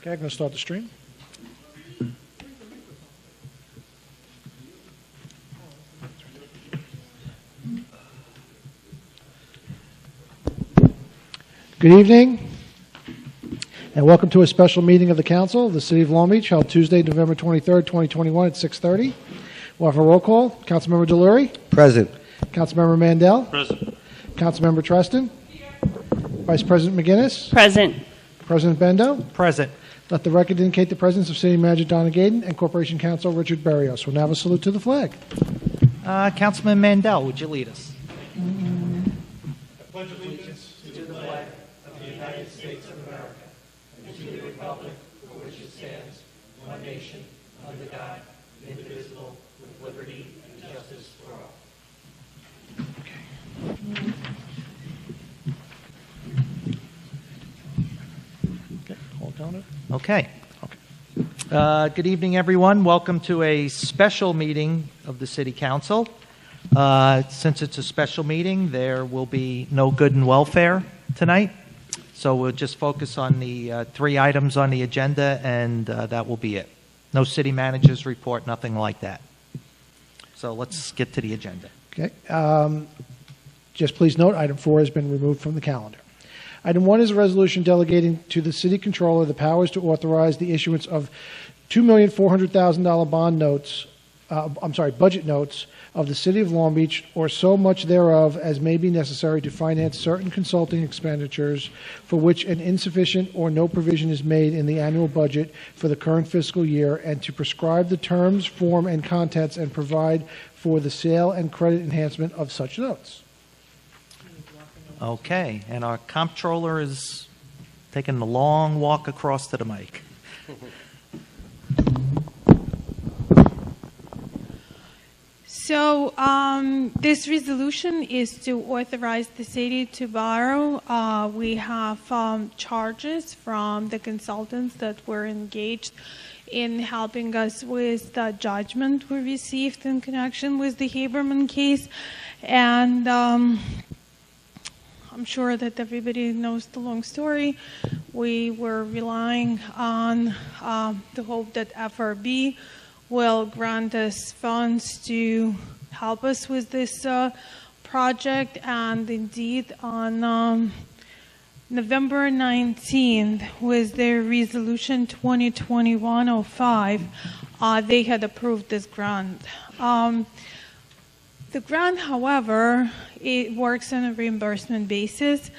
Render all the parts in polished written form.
Okay, I'm going to start the stream. Good evening, and welcome to a special meeting of the Council of the City of Long Beach, held Tuesday, November 23rd, 2021 at 6:30. We'll have a roll call. Councilmember Delury? Present. Councilmember Mandel? Present. Councilmember Treston? Vice President McGinnis? Present. President Bendo? Present. Let the record indicate the presence of City Manager Delegating and Corporation Counsel Richard Berrios. We'll now have a salute to the flag. Councilman Mandel, would you lead us? I pledge allegiance to the flag of the United States of America and to the republic for which it stands, one nation, under God, indivisible, with liberty and justice for all. Okay. Good evening, everyone. Welcome to a special meeting of the City Council. Since it's a special meeting, there will be no good and welfare tonight. So we'll just focus on the three items on the agenda, and that will be it. No city manager's report, nothing like that. So let's get to the agenda. Okay. Just please note, item 4 has been removed from the calendar. Item 1 is a resolution delegating to the City Comptroller the powers to authorize the issuance of $2,400,000 bond notes, budget notes of the City of Long Beach, or so much thereof as may be necessary to finance certain consulting expenditures for which an insufficient or no provision is made in the annual budget for the current fiscal year, and to prescribe the terms, form, and contents, and provide for the sale and credit enhancement of such notes. Okay, and our Comptroller is taking the long walk across to the mic. So this resolution is to authorize the city to borrow. We have charges from the consultants that were engaged in helping us with the judgment we received in connection with the Haberman case. And I'm sure that everybody knows the long story. We were relying on the hope that FRB will grant us funds to help us with this project, and indeed on November 19th, with their resolution 2021-05, they had approved this grant. The grant, however, it works on a reimbursement basis,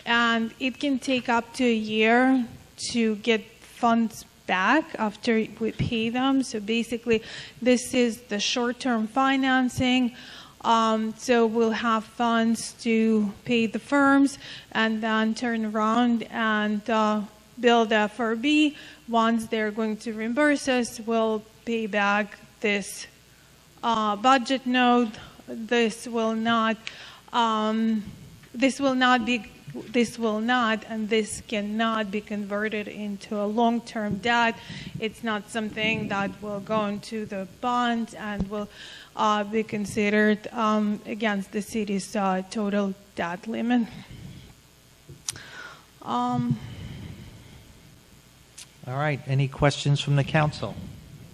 and it can take up to a year to get funds back after we pay them. So basically, this is the short-term financing. So we'll have funds to pay the firms and then turn around and bill the FRB. Once they're going to reimburse us, we'll pay back this budget note. This will not, and this cannot be converted into a long-term debt. It's not something that will go into the bonds and will be considered against the city's total debt limit. All right, any questions from the council?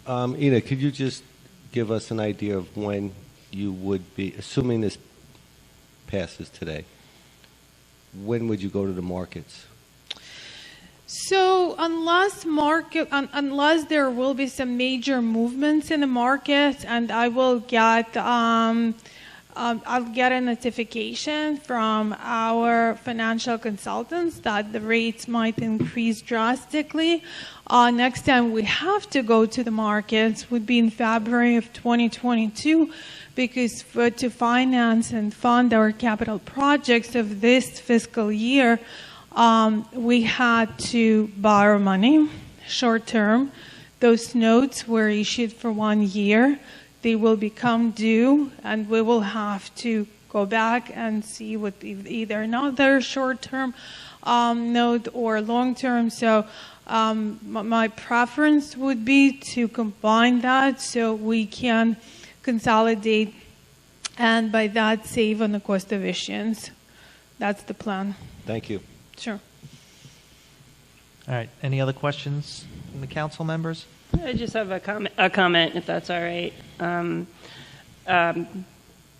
Ina, could you just give us an idea of when you would be, assuming this passes today, when would you go to the markets? So unless there will be some major movements in the market, and I will get I'll get a notification from our financial consultants that the rates might increase drastically. Next time we have to go to the markets would be in February of 2022, because to finance and fund our capital projects of this fiscal year, we had to borrow money short term. Those notes were issued for 1 year. They will become due, and we will have to go back and see what either another short-term note or long-term. So my preference would be to combine that so we can consolidate and by that save on the cost of issuance. That's the plan. Thank you. Sure. All right. Any other questions from the council members? I just have a comment, if that's all right.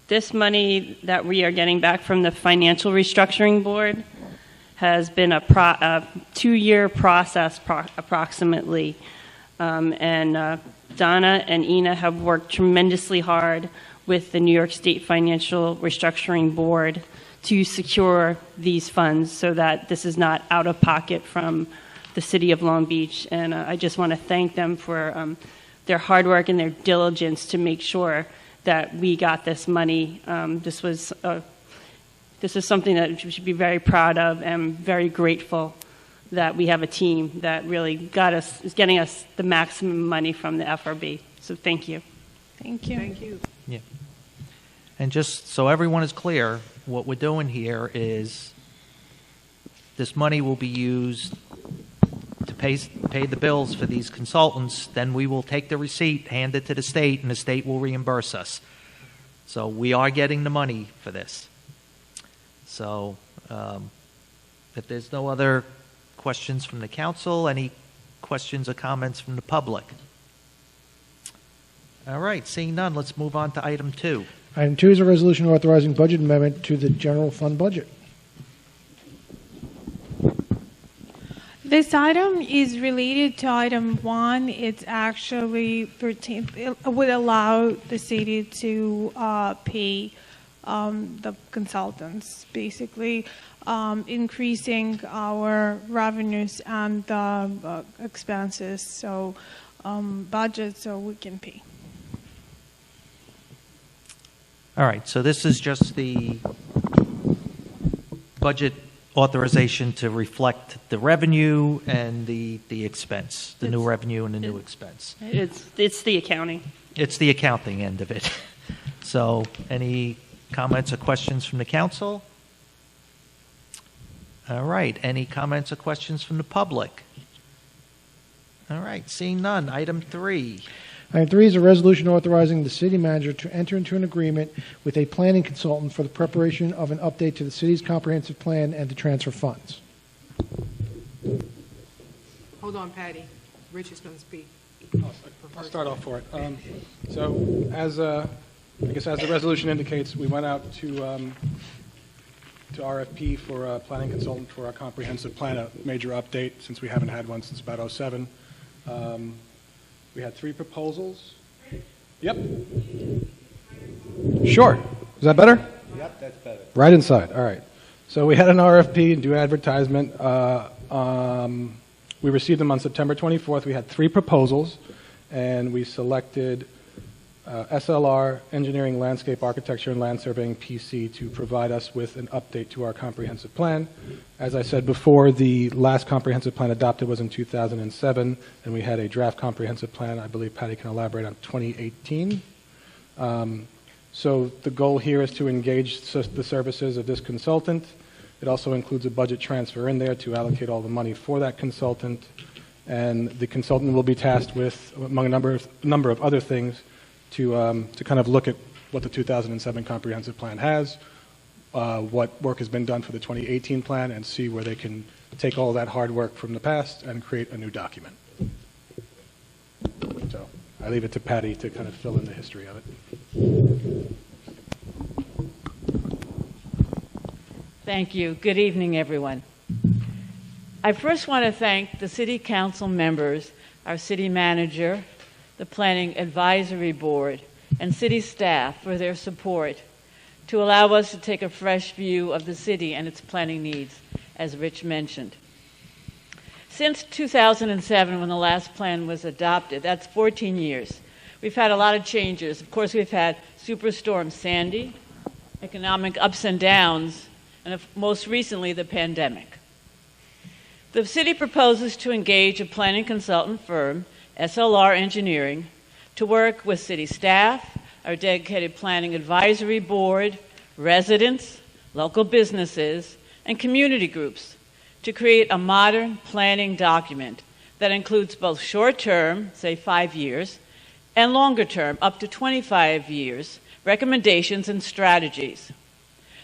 This money that we are getting back from the Financial Restructuring Board has been a 2-year process approximately. And Donna and Ina have worked tremendously hard with the New York State Financial Restructuring Board to secure these funds so that this is not out of pocket from the city of Long Beach. And I just want to thank them for their hard work and their diligence to make sure that we got this money. This is something that we should be very proud of and very grateful that we have a team that really is getting us the maximum money from the FRB. So thank you. Thank you. Thank you. Yeah. And just so everyone is clear, what we're doing here is this money will be used to pay the bills for these consultants. Then we will take the receipt, hand it to the state, and the state will reimburse us. So we are getting the money for this. So if there's no other questions from the council, any questions or comments from the public? All right, seeing none, let's move on to item 2. Item 2 is a resolution authorizing budget amendment to the general fund budget. This item is related to item 1. It's actually it would allow the city to pay the consultants, basically increasing our revenues and expenses, so budget, so we can pay. All right, so this is just the budget authorization to reflect the revenue and the expense, the new revenue and the new expense. It's the accounting. It's the accounting end of it. So any comments or questions from the council? All right, any comments or questions from the public? All right, seeing none, item 3. Item 3 is a resolution authorizing the city manager to enter into an agreement with a planning consultant for the preparation of an update to the city's comprehensive plan and to transfer funds. Hold on, Patty. Rich is going to speak. I'll start off for it. So, as the resolution indicates, we went out to RFP for a planning consultant for our comprehensive plan, a major update since we haven't had one since about 2007. We had 3 proposals. Yep. Sure. Is that better? Yep, that's better. Right inside. All right. So we had an RFP and due advertisement. We received them on September 24th. We had 3 proposals, and we selected SLR, Engineering, Landscape Architecture, and Land Surveying PC to provide us with an update to our comprehensive plan. As I said before, the last comprehensive plan adopted was in 2007, and we had a draft comprehensive plan, I believe Patty can elaborate on, 2018. So the goal here is to engage the services of this consultant. It also includes a budget transfer in there to allocate all the money for that consultant, and the consultant will be tasked with, among a number of other things, to kind of look at what the 2007 comprehensive plan has, what work has been done for the 2018 plan, and see where they can take all that hard work from the past and create a new document. So I leave it to Patty to kind of fill in the history of it. Thank you. Good evening, everyone. I first want to thank the City Council members, our City Manager, the Planning Advisory Board, and City staff for their support to allow us to take a fresh view of the city and its planning needs, as Rich mentioned. Since 2007, when the last plan was adopted, that's 14 years, we've had a lot of changes. Of course, we've had Superstorm Sandy, economic ups and downs, and most recently, the pandemic. The city proposes to engage a planning consultant firm, SLR Engineering, to work with city staff, our dedicated planning advisory board, residents, local businesses, and community groups to create a modern planning document that includes both short-term, say 5 years, and longer-term, up to 25 years, recommendations and strategies.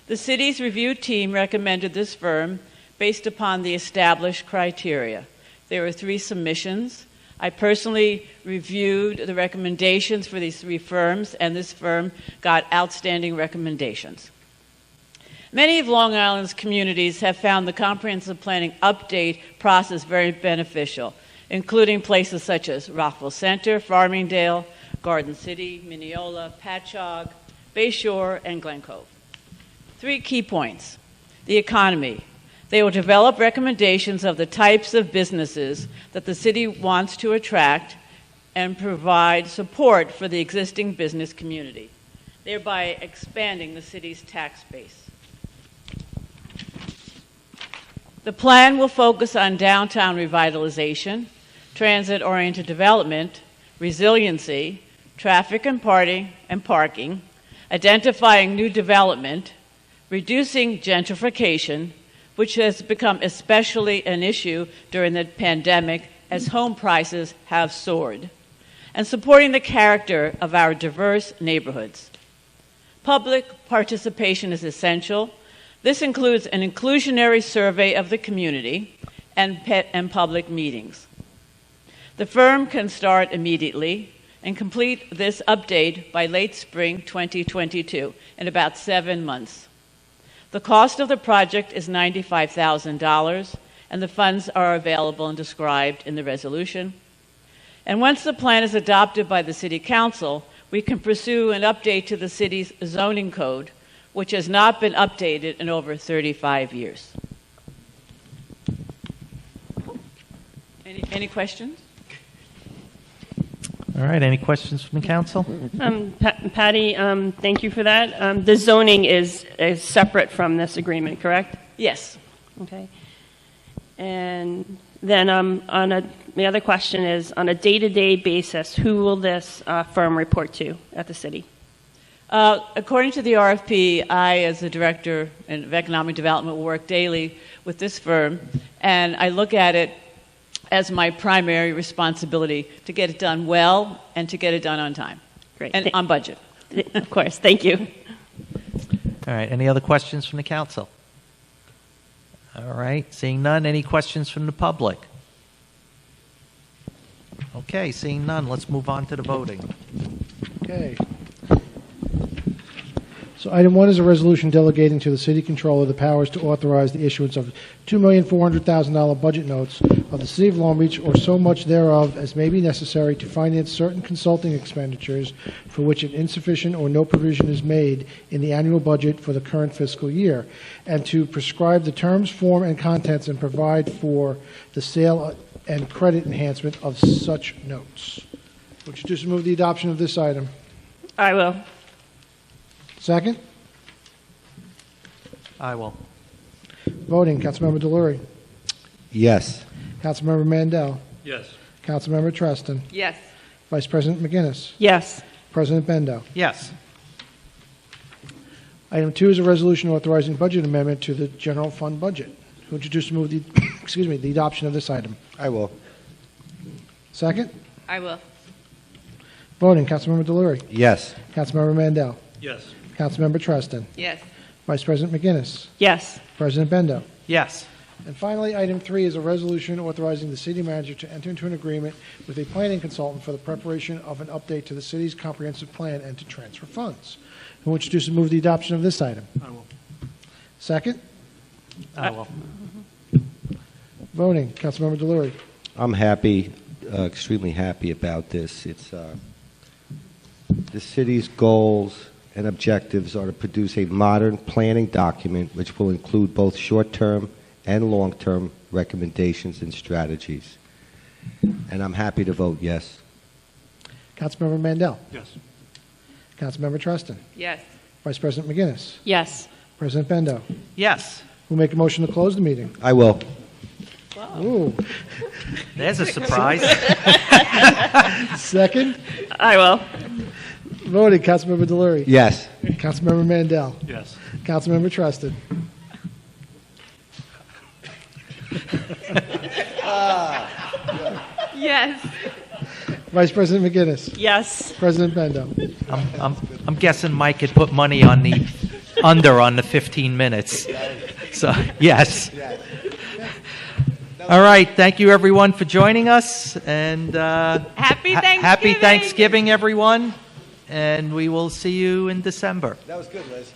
The city's review team recommended this firm based upon the established criteria: There were 3 submissions. I personally reviewed the recommendations for these 3 firms, and this firm got outstanding recommendations. Many of Long Island's communities have found the comprehensive planning update process very beneficial, including places such as Rockville Center, Farmingdale, Garden City, Mineola, Patchogue, Bayshore, and Glen Cove. 3 key points. The economy. They will develop recommendations of the types of businesses that the city wants to attract and provide support for the existing business community, thereby expanding the city's tax base. The plan will focus on downtown revitalization, transit-oriented development, resiliency, traffic and parking, identifying new development, reducing gentrification, which has become especially an issue during the pandemic as home prices have soared, and supporting the character of our diverse neighborhoods. Public participation is essential. This includes an inclusionary survey of the community and public meetings. The firm can start immediately and complete this update by late spring 2022, in about 7 months. The cost of the project is $95,000, and the funds are available and described in the resolution. And once the plan is adopted by the City Council, we can pursue an update to the city's zoning code, which has not been updated in over 35 years. Any questions? All right, any questions from the council? Patty, thank you for that. The zoning is separate from this agreement, correct? Yes. Okay. And then the other question is, on a day-to-day basis, who will this firm report to at the city? According to the RFP, I, as the Director of Economic Development, will work daily with this firm, and I look at it as my primary responsibility to get it done well and to get it done on time. Great. And on budget. Of course. Thank you. All right, any other questions from the council? All right, seeing none, any questions from the public? Okay, seeing none, let's move on to the voting. Okay. So item 1 is a resolution delegating to the City Controller the powers to authorize the issuance of $2,400,000 budget notes of the City of Long Beach or so much thereof as may be necessary to finance certain consulting expenditures for which an insufficient or no provision is made in the annual budget for the current fiscal year, and to prescribe the terms, form, and contents and provide for the sale and credit enhancement of such notes. Would you just move the adoption of this item? I will. Second? I will. Voting, Councilmember Delury. Yes. Councilmember Mandel. Yes. Councilmember Treston. Yes. Vice President McGinnis. Yes. President Bendo. Yes. Item 2 is a resolution authorizing budget amendment to the general fund budget. Who would you just move the, the adoption of this item? I will. Second? I will. Voting, Councilmember Delury. Yes. Councilmember Mandel. Yes. Councilmember Treston. Yes. Vice President McGinnis. Yes. President Bendo. Yes. And finally, item 3 is a resolution authorizing the city manager to enter into an agreement with a planning consultant for the preparation of an update to the city's comprehensive plan and to transfer funds. Who will introduce and move the adoption of this item? I will. Second? I will. Voting, Councilmember Delury. I'm happy, extremely happy about this. It's the city's goals and objectives are to produce a modern planning document which will include both short-term and long-term recommendations and strategies. And I'm happy to vote yes. Councilmember Mandel. Yes. Councilmember Treston. Yes. Vice President McGinnis. Yes. President Bendo. Yes. Who make a motion to close the meeting? I will. Ooh. There's a surprise. Second? I will. Voting, Councilmember Delury. Yes. Councilmember Mandel. Yes. Councilmember Treston. Yes. Vice President McGinnis. Yes. President Bendo. I'm guessing Mike had put money on the under on the 15 minutes. So, yes. All right. Thank you, everyone, for joining us. And Happy Thanksgiving. happy Thanksgiving, everyone. And we will see you in December. That was good, Liz.